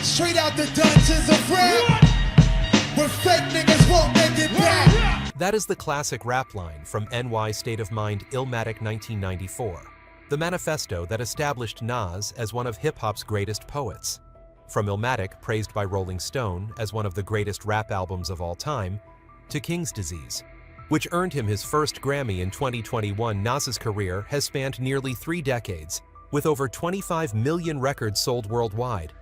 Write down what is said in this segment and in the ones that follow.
Straight out the dungeons of rap, where fake niggas won't make it back. That is the classic rap line from NY State of Mind Illmatic 1994, the manifesto that established Nas as one of hip-hop's greatest poets. From Illmatic, praised by Rolling Stone as one of the greatest rap albums of all time, to King's Disease, which earned him his first Grammy in 2021. Nas's career has spanned nearly 3 decades, with over 25 million records sold worldwide.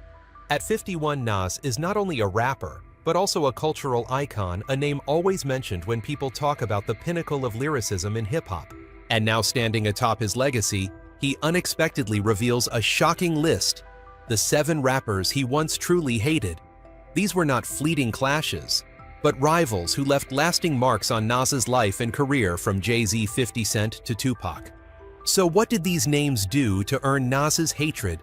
At 51, Nas is not only a rapper, but also a cultural icon, a name always mentioned when people talk about the pinnacle of lyricism in hip-hop. And now standing atop his legacy, he unexpectedly reveals a shocking list: the 7 rappers he once truly hated. These were not fleeting clashes, but rivals who left lasting marks on Nas's life and career, from Jay-Z, 50 Cent to Tupac. So what did these names do to earn Nas's hatred?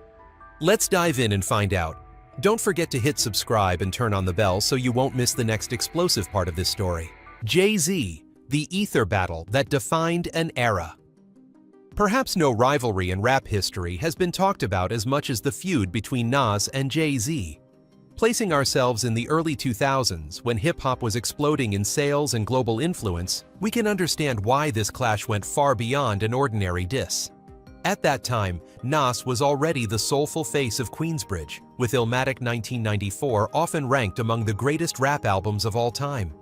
Let's dive in and find out. Don't forget to hit subscribe and turn on the bell so you won't miss the next explosive part of this story. Jay-Z, the ether battle that defined an era. Perhaps no rivalry in rap history has been talked about as much as the feud between Nas and Jay-Z. Placing ourselves in the early 2000s, when hip-hop was exploding in sales and global influence, we can understand why this clash went far beyond an ordinary diss. At that time, Nas was already the soulful face of Queensbridge, with Illmatic 1994 often ranked among the greatest rap albums of all time.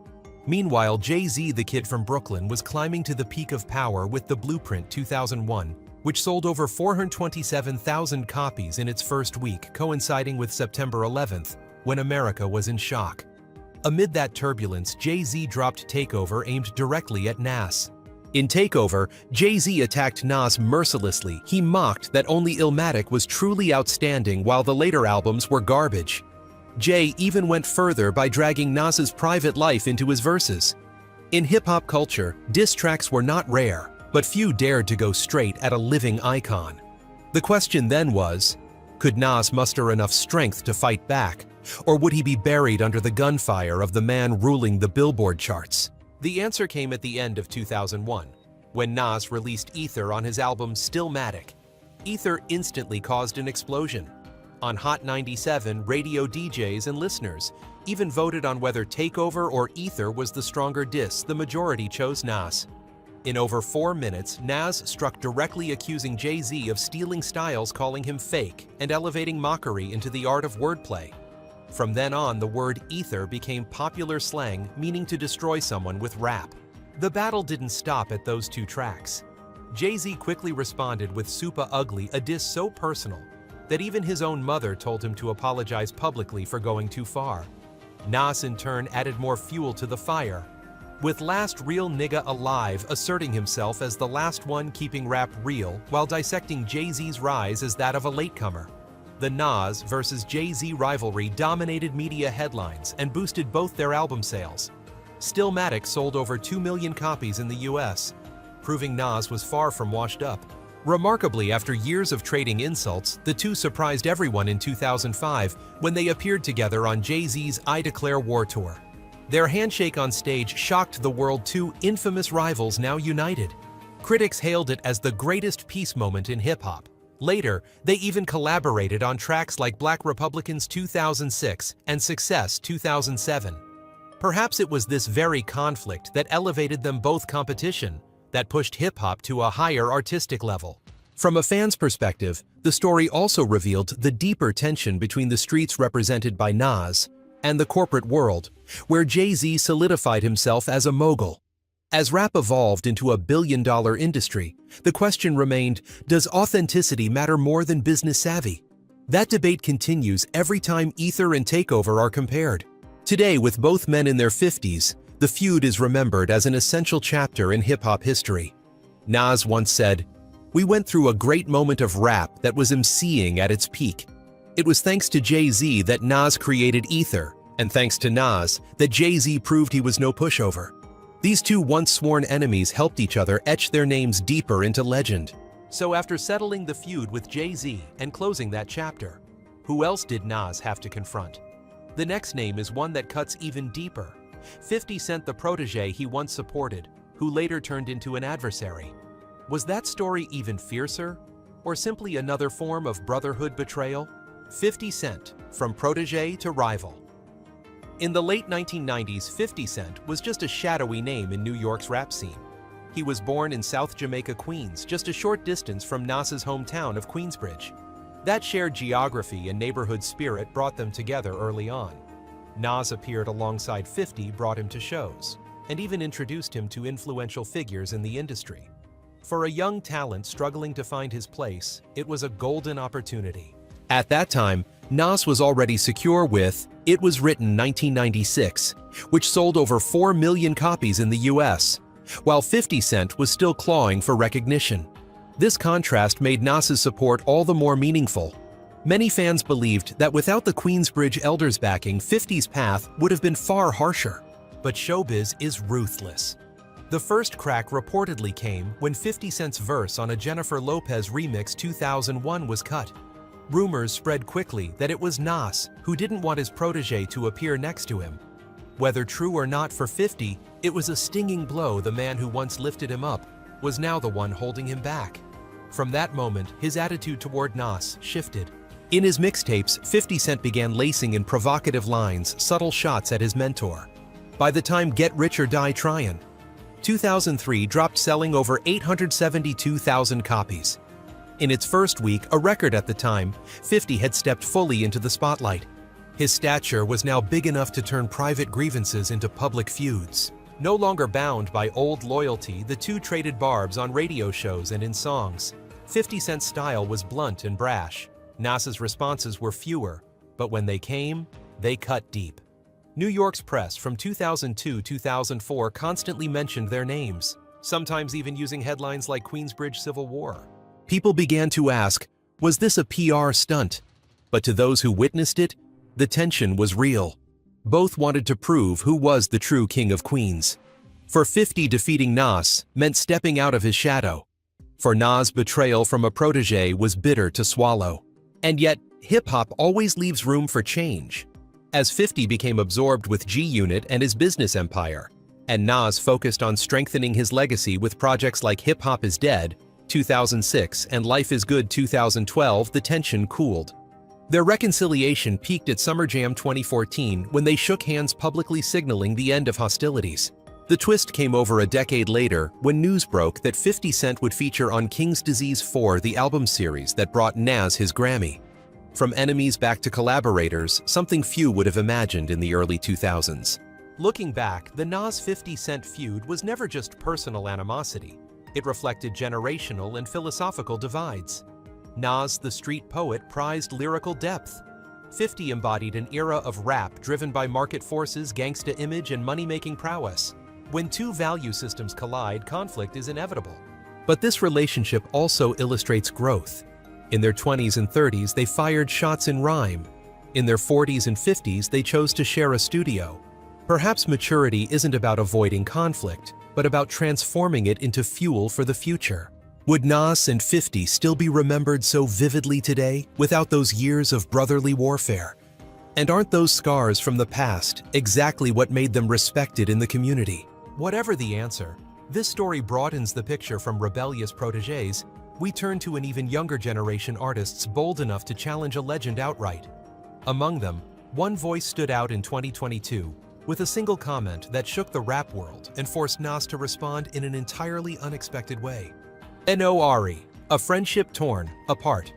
Meanwhile, Jay-Z, the Kid from Brooklyn, was climbing to the peak of power with The Blueprint 2001, which sold over 427,000 copies in its first week, coinciding with September 11th, when America was in shock. Amid that turbulence, Jay-Z dropped Takeover, aimed directly at Nas. In Takeover, Jay-Z attacked Nas mercilessly. He mocked that only Illmatic was truly outstanding while the later albums were garbage. Jay even went further by dragging Nas's private life into his verses. In hip-hop culture, diss tracks were not rare, but few dared to go straight at a living icon. The question then was, could Nas muster enough strength to fight back, or would he be buried under the gunfire of the man ruling the Billboard charts? The answer came at the end of 2001, when Nas released Ether on his album Stillmatic. Ether instantly caused an explosion. On Hot 97, radio DJs and listeners even voted on whether Takeover or Ether was the stronger diss. The majority chose Nas. In over 4 minutes, Nas struck directly, accusing Jay-Z of stealing styles, calling him fake, and elevating mockery into the art of wordplay. From then on, the word ether became popular slang, meaning to destroy someone with rap. The battle didn't stop at those 2 tracks. Jay-Z quickly responded with Super Ugly, a diss so personal that even his own mother told him to apologize publicly for going too far. Nas in turn added more fuel to the fire, with Last Real Nigga Alive asserting himself as the last one keeping rap real, while dissecting Jay-Z's rise as that of a latecomer. The Nas versus Jay-Z rivalry dominated media headlines and boosted both their album sales. Stillmatic sold over 2 million copies in the US, proving Nas was far from washed up. Remarkably, after years of trading insults, the two surprised everyone in 2005 when they appeared together on Jay-Z's I Declare War tour. Their handshake on stage shocked the world. 2 infamous rivals now united. Critics hailed it as the greatest peace moment in hip-hop. Later, they even collaborated on tracks like Black Republicans 2006 and Success 2007. Perhaps it was this very conflict that elevated them both competition, that pushed hip-hop to a higher artistic level. From a fan's perspective, the story also revealed the deeper tension between the streets represented by Nas and the corporate world, where Jay-Z solidified himself as a mogul. As rap evolved into a billion-dollar industry, the question remained, does authenticity matter more than business savvy? That debate continues every time Ether and Takeover are compared. Today, with both men in their 50s, the feud is remembered as an essential chapter in hip-hop history. Nas once said, "We went through a great moment of rap that was emceeing at its peak. It was thanks to Jay-Z that Nas created Ether, and thanks to Nas that Jay-Z proved he was no pushover." These two once-sworn enemies helped each other etch their names deeper into legend. So after settling the feud with Jay-Z and closing that chapter, who else did Nas have to confront? The next name is one that cuts even deeper. 50 Cent, the protege he once supported, who later turned into an adversary. Was that story even fiercer, or simply another form of brotherhood betrayal? 50 Cent, from protege to rival. In the late 1990s, 50 Cent was just a shadowy name in New York's rap scene. He was born in South Jamaica, Queens, just a short distance from Nas's hometown of Queensbridge. That shared geography and neighborhood spirit brought them together early on. Nas appeared alongside 50, brought him to shows, and even introduced him to influential figures in the industry. For a young talent struggling to find his place, it was a golden opportunity. At that time, Nas was already secure with It Was Written 1996, which sold over 4 million copies in the US, while 50 Cent was still clawing for recognition. This contrast made Nas's support all the more meaningful. Many fans believed that without the Queensbridge elders backing, 50's path would have been far harsher. But showbiz is ruthless. The first crack reportedly came when 50 Cent's verse on a Jennifer Lopez remix 2001 was cut. Rumors spread quickly that it was Nas who didn't want his protege to appear next to him. Whether true or not for 50, it was a stinging blow. The man who once lifted him up was now the one holding him back. From that moment, his attitude toward Nas shifted. In his mixtapes, 50 Cent began lacing in provocative lines, subtle shots at his mentor. By the time Get Rich or Die Tryin', 2003 dropped selling over 872,000 copies. In its first week, a record at the time, 50 had stepped fully into the spotlight. His stature was now big enough to turn private grievances into public feuds. No longer bound by old loyalty, the two traded barbs on radio shows and in songs. 50 Cent's style was blunt and brash. Nas's responses were fewer, but when they came, they cut deep. New York's press from 2002-2004 constantly mentioned their names, sometimes even using headlines like Queensbridge Civil War. People began to ask, was this a PR stunt? But to those who witnessed it, the tension was real. Both wanted to prove who was the true king of Queens. For 50, defeating Nas meant stepping out of his shadow. For Nas, betrayal from a protege was bitter to swallow. And yet, hip-hop always leaves room for change. As 50 became absorbed with G-Unit and his business empire, and Nas focused on strengthening his legacy with projects like Hip Hop Is Dead, 2006, and Life Is Good, 2012, the tension cooled. Their reconciliation peaked at Summer Jam 2014 when they shook hands, publicly signaling the end of hostilities. The twist came over a decade later when news broke that 50 Cent would feature on King's Disease 4, the album series that brought Nas his Grammy. From enemies back to collaborators, something few would have imagined in the early 2000s. Looking back, the Nas-50 Cent feud was never just personal animosity. It reflected generational and philosophical divides. Nas, the street poet, prized lyrical depth. 50 embodied an era of rap driven by market forces, gangsta image, and money-making prowess. When two value systems collide, conflict is inevitable. But this relationship also illustrates growth. In their 20s and 30s, they fired shots in rhyme. In their 40s and 50s, they chose to share a studio. Perhaps maturity isn't about avoiding conflict, but about transforming it into fuel for the future. Would Nas and 50 still be remembered so vividly today without those years of brotherly warfare? And aren't those scars from the past exactly what made them respected in the community? Whatever the answer, this story broadens the picture. From rebellious proteges, we turn to an even younger generation, artists bold enough to challenge a legend outright. Among them, one voice stood out in 2022 with a single comment that shook the rap world and forced Nas to respond in an entirely unexpected way. NORE, a friendship torn apart.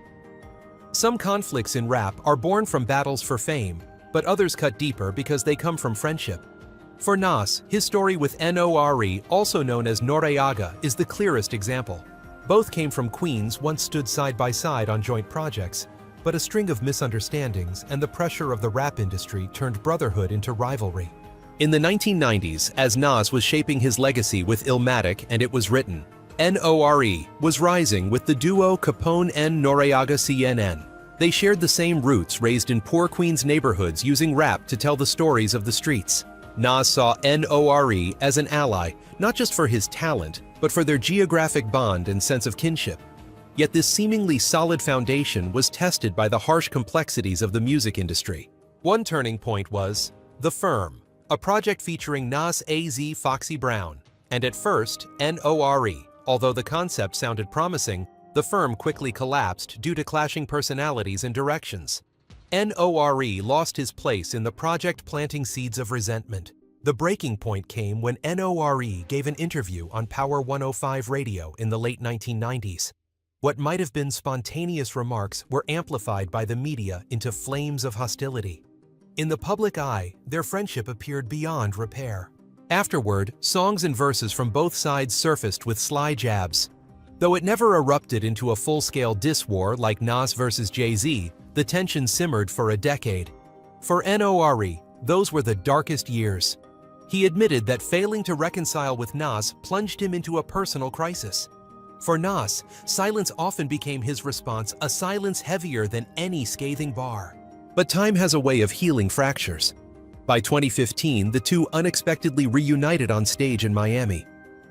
Some conflicts in rap are born from battles for fame, but others cut deeper because they come from friendship. For Nas, his story with NORE, also known as Noreaga, is the clearest example. Both came from Queens, once stood side by side on joint projects, but a string of misunderstandings and the pressure of the rap industry turned brotherhood into rivalry. In the 1990s, as Nas was shaping his legacy with Illmatic and It Was Written, NORE was rising with the duo Capone and Noreaga CNN. They shared the same roots, raised in poor Queens neighborhoods using rap to tell the stories of the streets. Nas saw NORE as an ally, not just for his talent, but for their geographic bond and sense of kinship. Yet this seemingly solid foundation was tested by the harsh complexities of the music industry. One turning point was The Firm, a project featuring Nas, AZ, Foxy Brown, and at first, NORE. Although the concept sounded promising, The Firm quickly collapsed due to clashing personalities and directions. NORE lost his place in the project, planting seeds of resentment. The breaking point came when NORE gave an interview on Power 105 radio in the late 1990s. What might have been spontaneous remarks were amplified by the media into flames of hostility. In the public eye, their friendship appeared beyond repair. Afterward, songs and verses from both sides surfaced with sly jabs. Though it never erupted into a full-scale diss war like Nas versus Jay-Z, the tension simmered for a decade. For NORE, those were the darkest years. He admitted that failing to reconcile with Nas plunged him into a personal crisis. For Nas, silence often became his response, a silence heavier than any scathing bar. But time has a way of healing fractures. By 2015, the two unexpectedly reunited on stage in Miami.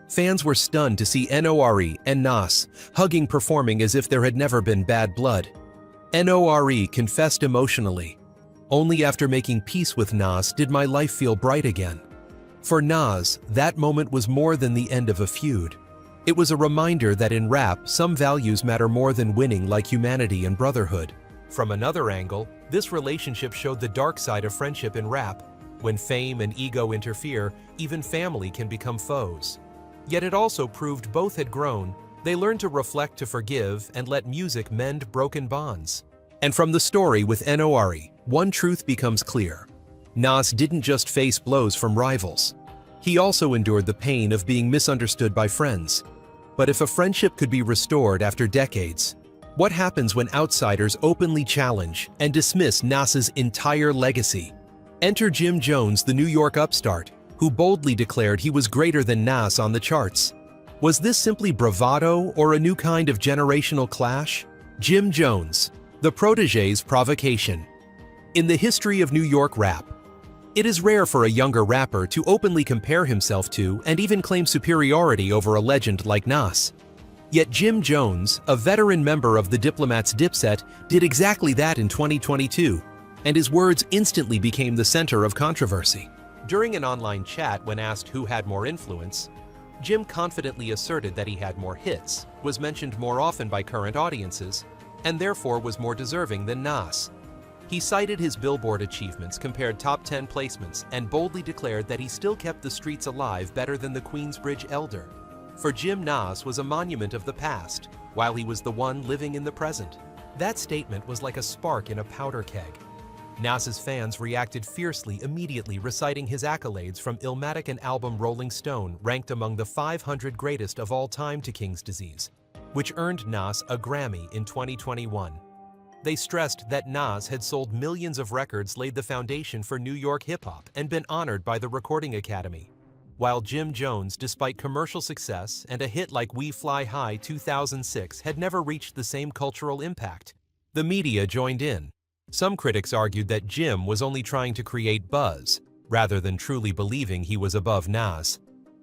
Fans were stunned to see NORE and Nas hugging, performing as if there had never been bad blood. NORE confessed emotionally, "Only after making peace with Nas did my life feel bright again." For Nas, that moment was more than the end of a feud. It was a reminder that in rap, some values matter more than winning, like humanity and brotherhood. From another angle, this relationship showed the dark side of friendship in rap. When fame and ego interfere, even family can become foes. Yet it also proved both had grown. They learned to reflect, to forgive, and let music mend broken bonds. And from the story with NORE, one truth becomes clear. Nas didn't just face blows from rivals. He also endured the pain of being misunderstood by friends. But if a friendship could be restored after decades, what happens when outsiders openly challenge and dismiss Nas's entire legacy? Enter Jim Jones, the New York upstart, who boldly declared he was greater than Nas on the charts. Was this simply bravado or a new kind of generational clash? Jim Jones, the protege's provocation. In the history of New York rap, it is rare for a younger rapper to openly compare himself to and even claim superiority over a legend like Nas. Yet Jim Jones, a veteran member of the Diplomats' Dipset, did exactly that in 2022, and his words instantly became the center of controversy. During an online chat, when asked who had more influence, Jim confidently asserted that he had more hits, was mentioned more often by current audiences, and therefore was more deserving than Nas. He cited his Billboard achievements, compared top 10 placements, and boldly declared that he still kept the streets alive better than the Queensbridge Elder. For Jim, Nas was a monument of the past, while he was the one living in the present. That statement was like a spark in a powder keg. Nas's fans reacted fiercely, immediately reciting his accolades, from Illmatic and album Rolling Stone ranked among the 500 greatest of all time to King's Disease, which earned Nas a Grammy in 2021. They stressed that Nas had sold millions of records, laid the foundation for New York hip-hop, and been honored by the Recording Academy. While Jim Jones, despite commercial success and a hit like We Fly High 2006, had never reached the same cultural impact, the media joined in. Some critics argued that Jim was only trying to create buzz, rather than truly believing he was above Nas.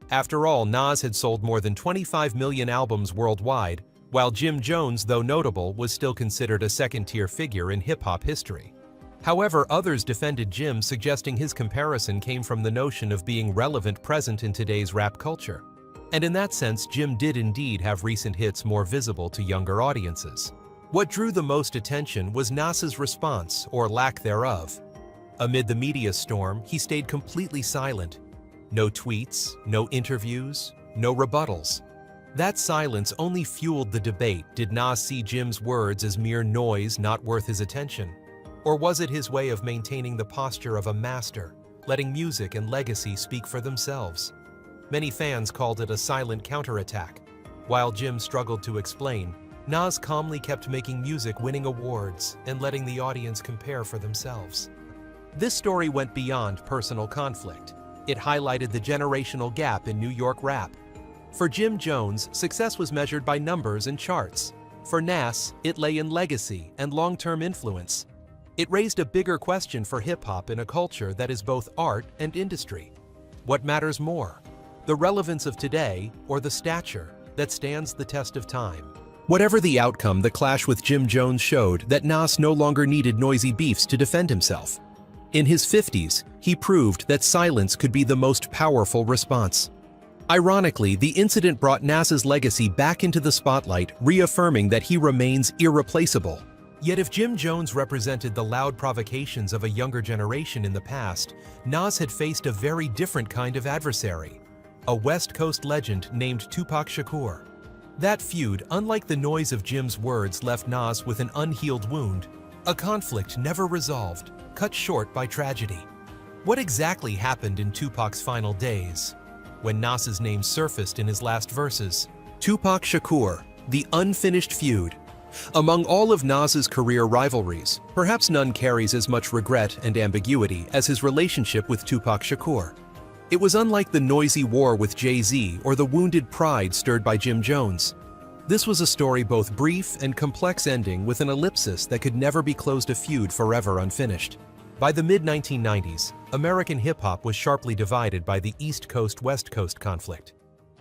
After all, Nas had sold more than 25 million albums worldwide, while Jim Jones, though notable, was still considered a second-tier figure in hip-hop history. However, others defended Jim, suggesting his comparison came from the notion of being relevant, present in today's rap culture. And in that sense, Jim did indeed have recent hits more visible to younger audiences. What drew the most attention was Nas's response, or lack thereof. Amid the media storm, he stayed completely silent. No tweets, no interviews, no rebuttals. That silence only fueled the debate. Did Nas see Jim's words as mere noise, not worth his attention? Or was it his way of maintaining the posture of a master, letting music and legacy speak for themselves? Many fans called it a silent counterattack. While Jim struggled to explain, Nas calmly kept making music, winning awards, and letting the audience compare for themselves. This story went beyond personal conflict. It highlighted the generational gap in New York rap. For Jim Jones, success was measured by numbers and charts. For Nas, it lay in legacy and long-term influence. It raised a bigger question for hip-hop in a culture that is both art and industry. What matters more, the relevance of today or the stature that stands the test of time? Whatever the outcome, the clash with Jim Jones showed that Nas no longer needed noisy beefs to defend himself. In his 50s, he proved that silence could be the most powerful response. Ironically, the incident brought Nas's legacy back into the spotlight, reaffirming that he remains irreplaceable. Yet if Jim Jones represented the loud provocations of a younger generation in the past, Nas had faced a very different kind of adversary, a West Coast legend named Tupac Shakur. That feud, unlike the noise of Jim's words, left Nas with an unhealed wound, a conflict never resolved, cut short by tragedy. What exactly happened in Tupac's final days? When Nas's name surfaced in his last verses, Tupac Shakur, the unfinished feud. Among all of Nas's career rivalries, perhaps none carries as much regret and ambiguity as his relationship with Tupac Shakur. It was unlike the noisy war with Jay-Z or the wounded pride stirred by Jim Jones. This was a story both brief and complex, ending with an ellipsis that could never be closed, a feud forever unfinished. By the mid-1990s, American hip-hop was sharply divided by the East Coast-West Coast conflict.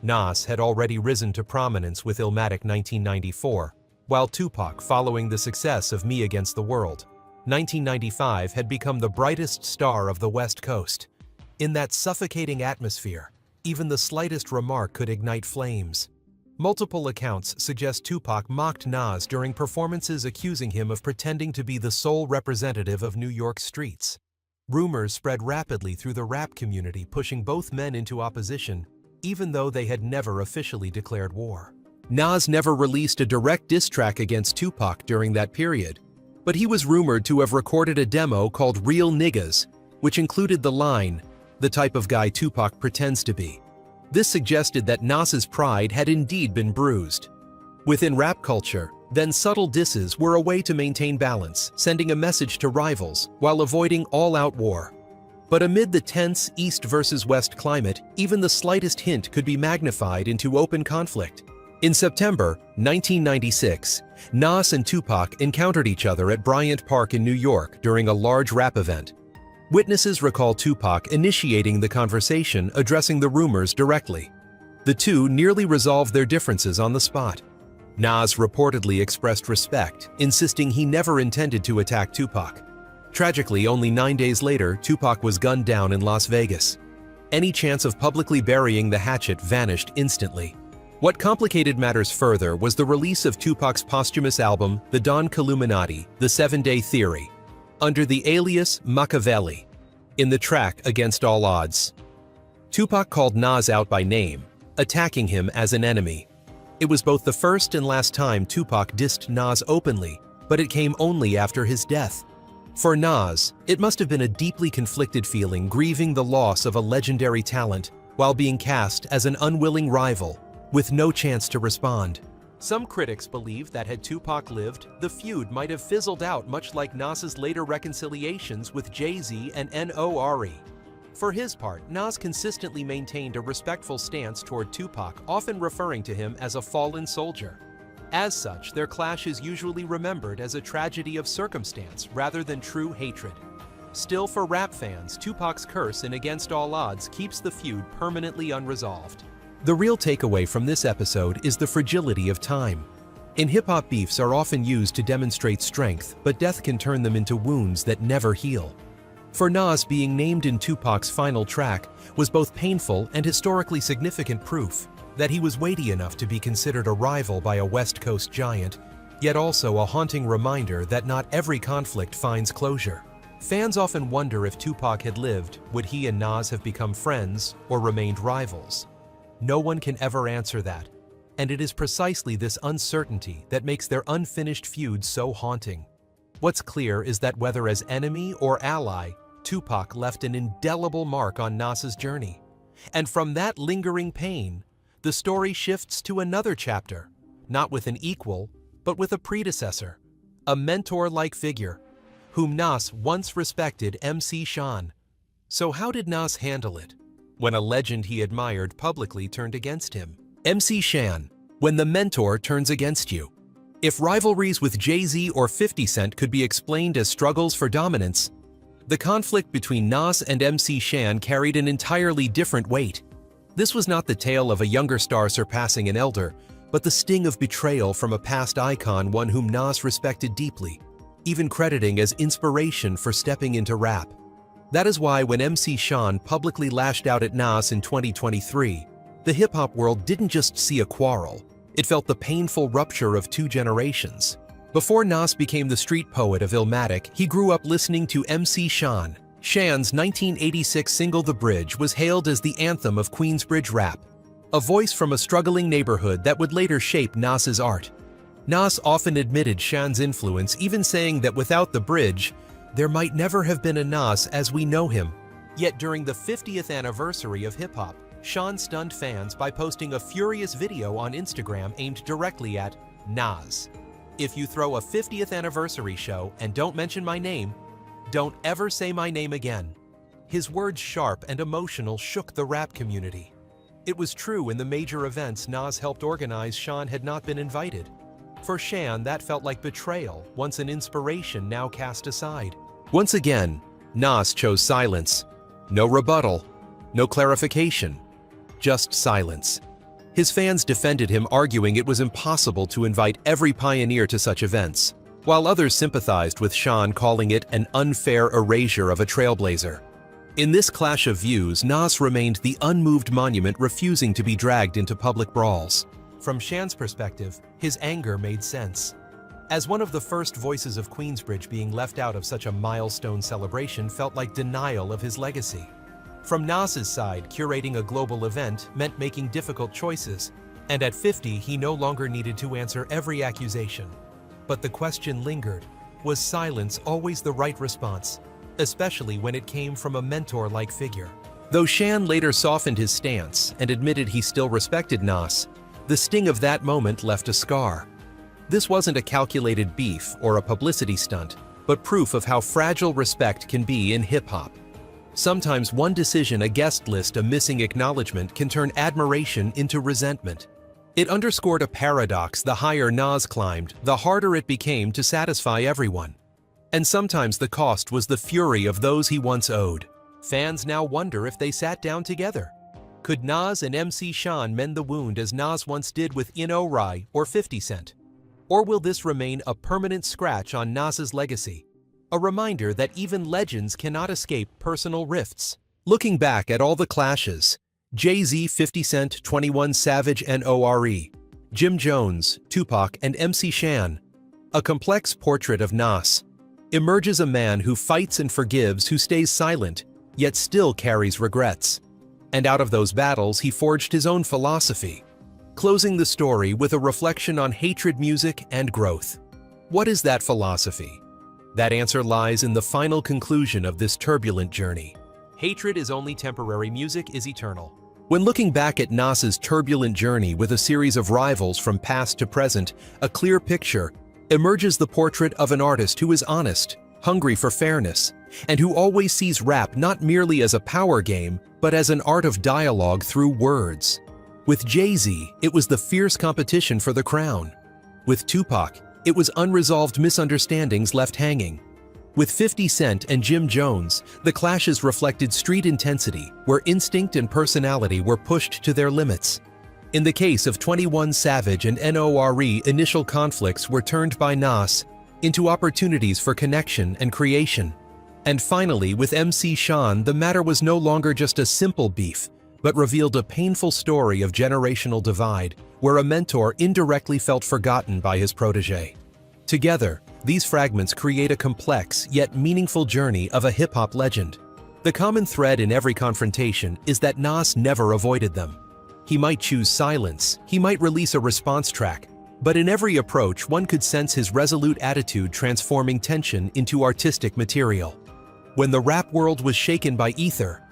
Nas had already risen to prominence with Illmatic 1994, while Tupac, following the success of Me Against the World, 1995 had become the brightest star of the West Coast. In that suffocating atmosphere, even the slightest remark could ignite flames. Multiple accounts suggest Tupac mocked Nas during performances, accusing him of pretending to be the sole representative of New York streets. Rumors spread rapidly through the rap community, pushing both men into opposition, even though they had never officially declared war. Nas never released a direct diss track against Tupac during that period, but he was rumored to have recorded a demo called Real Niggas, which included the line, "The type of guy Tupac pretends to be." This suggested that Nas's pride had indeed been bruised. Within rap culture, then subtle disses were a way to maintain balance, sending a message to rivals while avoiding all-out war. But amid the tense East versus West climate, even the slightest hint could be magnified into open conflict. In September 1996, Nas and Tupac encountered each other at Bryant Park in New York during a large rap event. Witnesses recall Tupac initiating the conversation, addressing the rumors directly. The two nearly resolved their differences on the spot. Nas reportedly expressed respect, insisting he never intended to attack Tupac. Tragically, only 9 days later, Tupac was gunned down in Las Vegas. Any chance of publicly burying the hatchet vanished instantly. What complicated matters further was the release of Tupac's posthumous album, The Don Killuminati, The 7-Day Theory, under the alias Machiavelli. In the track Against All Odds, Tupac called Nas out by name, attacking him as an enemy. It was both the first and last time Tupac dissed Nas openly, but it came only after his death. For Nas, it must have been a deeply conflicted feeling, grieving the loss of a legendary talent while being cast as an unwilling rival, with no chance to respond. Some critics believe that had Tupac lived, the feud might have fizzled out, much like Nas's later reconciliations with Jay-Z and N.O.R.E. For his part, Nas consistently maintained a respectful stance toward Tupac, often referring to him as a fallen soldier. As such, their clash is usually remembered as a tragedy of circumstance rather than true hatred. Still, for rap fans, Tupac's curse in Against All Odds keeps the feud permanently unresolved. The real takeaway from this episode is the fragility of time. In hip-hop, beefs are often used to demonstrate strength, but death can turn them into wounds that never heal. For Nas, being named in Tupac's final track was both painful and historically significant proof that he was weighty enough to be considered a rival by a West Coast giant, yet also a haunting reminder that not every conflict finds closure. Fans often wonder, if Tupac had lived, would he and Nas have become friends or remained rivals? No one can ever answer that, and it is precisely this uncertainty that makes their unfinished feud so haunting. What's clear is that whether as enemy or ally, Tupac left an indelible mark on Nas's journey. And from that lingering pain, the story shifts to another chapter, not with an equal, but with a predecessor, a mentor-like figure, whom Nas once respected, MC Shan. So how did Nas handle it when a legend he admired publicly turned against him? MC Shan, when the mentor turns against you. If rivalries with Jay-Z or 50 Cent could be explained as struggles for dominance, the conflict between Nas and MC Shan carried an entirely different weight. This was not the tale of a younger star surpassing an elder, but the sting of betrayal from a past icon, one whom Nas respected deeply, even crediting as inspiration for stepping into rap. That is why when MC Shan publicly lashed out at Nas in 2023, the hip-hop world didn't just see a quarrel, it felt the painful rupture of two generations. Before Nas became the street poet of Illmatic, he grew up listening to MC Shan. Shan's 1986 single The Bridge was hailed as the anthem of Queensbridge rap, a voice from a struggling neighborhood that would later shape Nas's art. Nas often admitted Shan's influence, even saying that without The Bridge, there might never have been a Nas as we know him. Yet during the 50th anniversary of hip-hop, Shan stunned fans by posting a furious video on Instagram aimed directly at Nas. If you throw a 50th anniversary show and don't mention my name, don't ever say my name again. His words, sharp and emotional, shook the rap community. It was true in the major events Nas helped organize, Shan had not been invited. For Shan, that felt like betrayal, once an inspiration now cast aside. Once again, Nas chose silence. No rebuttal, no clarification, just silence. His fans defended him, arguing it was impossible to invite every pioneer to such events, while others sympathized with Shan, calling it an unfair erasure of a trailblazer. In this clash of views, Nas remained the unmoved monument, refusing to be dragged into public brawls. From Shan's perspective, his anger made sense. As one of the first voices of Queensbridge, being left out of such a milestone celebration felt like denial of his legacy. From Nas's side, curating a global event meant making difficult choices, and at 50 he no longer needed to answer every accusation. But the question lingered: was silence always the right response, especially when it came from a mentor-like figure? Though Shan later softened his stance and admitted he still respected Nas, the sting of that moment left a scar. This wasn't a calculated beef or a publicity stunt, but proof of how fragile respect can be in hip-hop. Sometimes one decision, a guest list, a missing acknowledgement, can turn admiration into resentment. It underscored a paradox: the higher Nas climbed, the harder it became to satisfy everyone. And sometimes the cost was the fury of those he once owed. Fans now wonder if they sat down together. Could Nas and MC Shan mend the wound as Nas once did with Ino.Rai or 50 Cent? Or will this remain a permanent scratch on Nas's legacy? A reminder that even legends cannot escape personal rifts. Looking back at all the clashes, Jay-Z, 50 Cent, 21 Savage and NORE, Jim Jones, Tupac, and MC Shan, a complex portrait of Nas, emerges a man who fights and forgives, who stays silent, yet still carries regrets. And out of those battles, he forged his own philosophy, closing the story with a reflection on hatred, music, and growth. What is that philosophy? That answer lies in the final conclusion of this turbulent journey. Hatred is only temporary, music is eternal. When looking back at Nas's turbulent journey with a series of rivals from past to present, a clear picture emerges: the portrait of an artist who is honest, hungry for fairness, and who always sees rap not merely as a power game, but as an art of dialogue through words. With Jay-Z, it was the fierce competition for the crown. With Tupac, it was unresolved misunderstandings left hanging. With 50 Cent and Jim Jones, the clashes reflected street intensity, where instinct and personality were pushed to their limits. In the case of 21 Savage and NORE, initial conflicts were turned by Nas into opportunities for connection and creation. And finally, with MC Shan, the matter was no longer just a simple beef, but revealed a painful story of generational divide, where a mentor indirectly felt forgotten by his protege. Together, these fragments create a complex yet meaningful journey of a hip-hop legend. The common thread in every confrontation is that Nas never avoided them. He might choose silence, he might release a response track, but in every approach one could sense his resolute attitude, transforming tension into artistic material. When the rap world was shaken by Ether,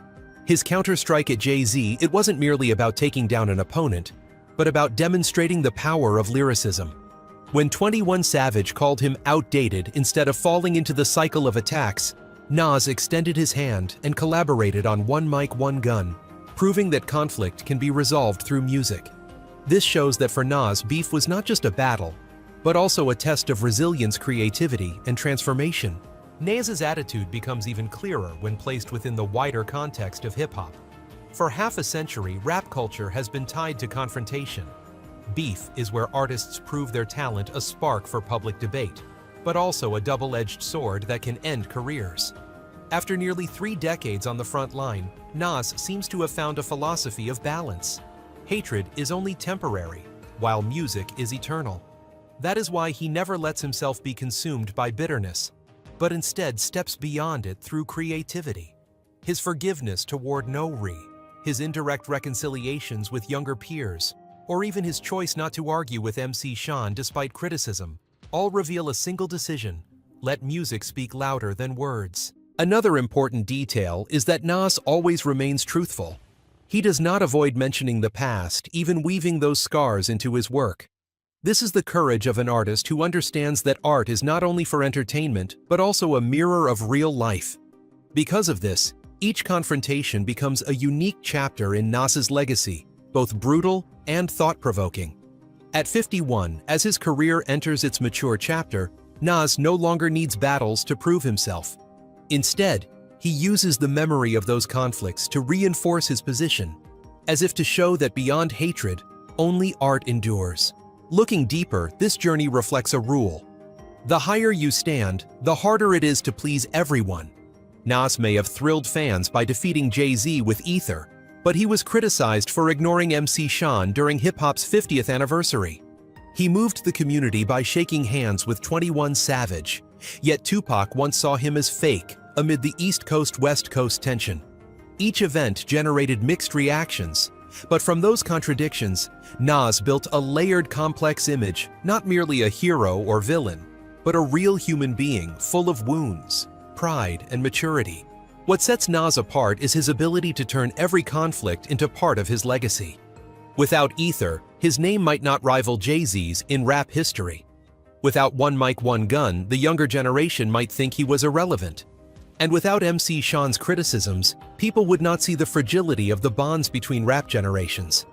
his counterstrike at Jay-Z, it wasn't merely about taking down an opponent, but about demonstrating the power of lyricism. When 21 Savage called him outdated instead of falling into the cycle of attacks, Nas extended his hand and collaborated on One Mic, One Gun, proving that conflict can be resolved through music. This shows that for Nas, beef was not just a battle, but also a test of resilience, creativity, and transformation. Nas's attitude becomes even clearer when placed within the wider context of hip-hop. For half a century, rap culture has been tied to confrontation. Beef is where artists prove their talent, a spark for public debate, but also a double-edged sword that can end careers. After nearly 3 decades on the front line, Nas seems to have found a philosophy of balance. Hatred is only temporary, while music is eternal. That is why he never lets himself be consumed by bitterness, but instead steps beyond it through creativity. His forgiveness toward Nori, his indirect reconciliations with younger peers, or even his choice not to argue with MC Shan despite criticism, all reveal a single decision: let music speak louder than words. Another important detail is that Nas always remains truthful. He does not avoid mentioning the past, even weaving those scars into his work. This is the courage of an artist who understands that art is not only for entertainment, but also a mirror of real life. Because of this, each confrontation becomes a unique chapter in Nas's legacy, both brutal and thought-provoking. At 51, as his career enters its mature chapter, Nas no longer needs battles to prove himself. Instead, he uses the memory of those conflicts to reinforce his position, as if to show that beyond hatred, only art endures. Looking deeper, this journey reflects a rule. The higher you stand, the harder it is to please everyone. Nas may have thrilled fans by defeating Jay-Z with Ether, but he was criticized for ignoring MC Shan during hip-hop's 50th anniversary. He moved the community by shaking hands with 21 Savage, yet Tupac once saw him as fake amid the East Coast-West Coast tension. Each event generated mixed reactions, but from those contradictions, Nas built a layered, complex image, not merely a hero or villain, but a real human being full of wounds, pride, and maturity. What sets Nas apart is his ability to turn every conflict into part of his legacy. Without Ether, his name might not rival Jay-Z's in rap history. Without One Mic, One Gun, the younger generation might think he was irrelevant. And without MC Shan's criticisms, people would not see the fragility of the bonds between rap generations.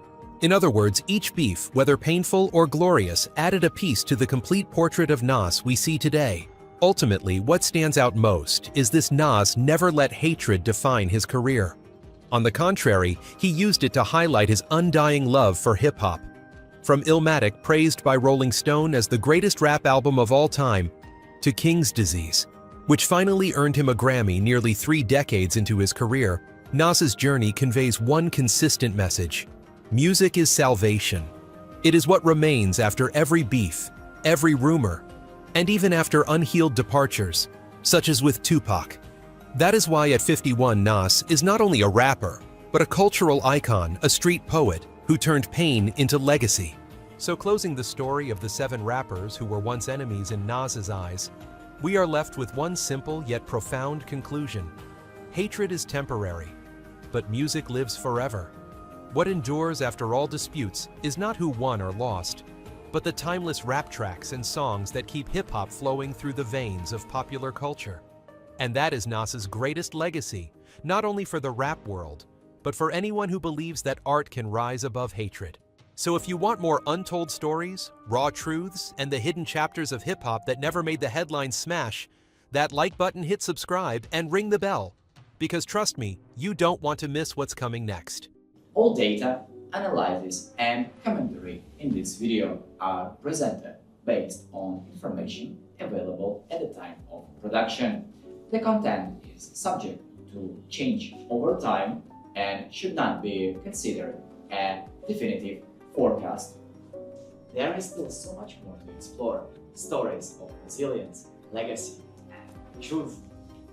In other words, each beef, whether painful or glorious, added a piece to the complete portrait of Nas we see today. Ultimately, what stands out most is this: Nas never let hatred define his career. On the contrary, he used it to highlight his undying love for hip-hop. From Illmatic, praised by Rolling Stone as the greatest rap album of all time, to King's Disease, which finally earned him a Grammy nearly 3 decades into his career, Nas's journey conveys one consistent message: music is salvation. It is what remains after every beef, every rumor, and even after unhealed departures, such as with Tupac. That is why at 51, Nas is not only a rapper, but a cultural icon, a street poet who turned pain into legacy. So closing the story of the 7 rappers who were once enemies in Nas's eyes, we are left with one simple yet profound conclusion: hatred is temporary, but music lives forever. What endures after all disputes is not who won or lost, but the timeless rap tracks and songs that keep hip-hop flowing through the veins of popular culture. And that is Nas's greatest legacy, not only for the rap world, but for anyone who believes that art can rise above hatred. So if you want more untold stories, raw truths, and the hidden chapters of hip-hop that never made the headlines, smash that like button, hit subscribe, and ring the bell. Because trust me, you don't want to miss what's coming next. All data, analysis, and commentary in this video are presented based on information available at the time of production. The content is subject to change over time and should not be considered a definitive forecast. There is still so much more to explore: stories of resilience, legacy, and truth.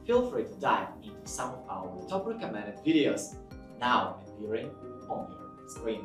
Feel free to dive into some of our top recommended videos now appearing on your screen.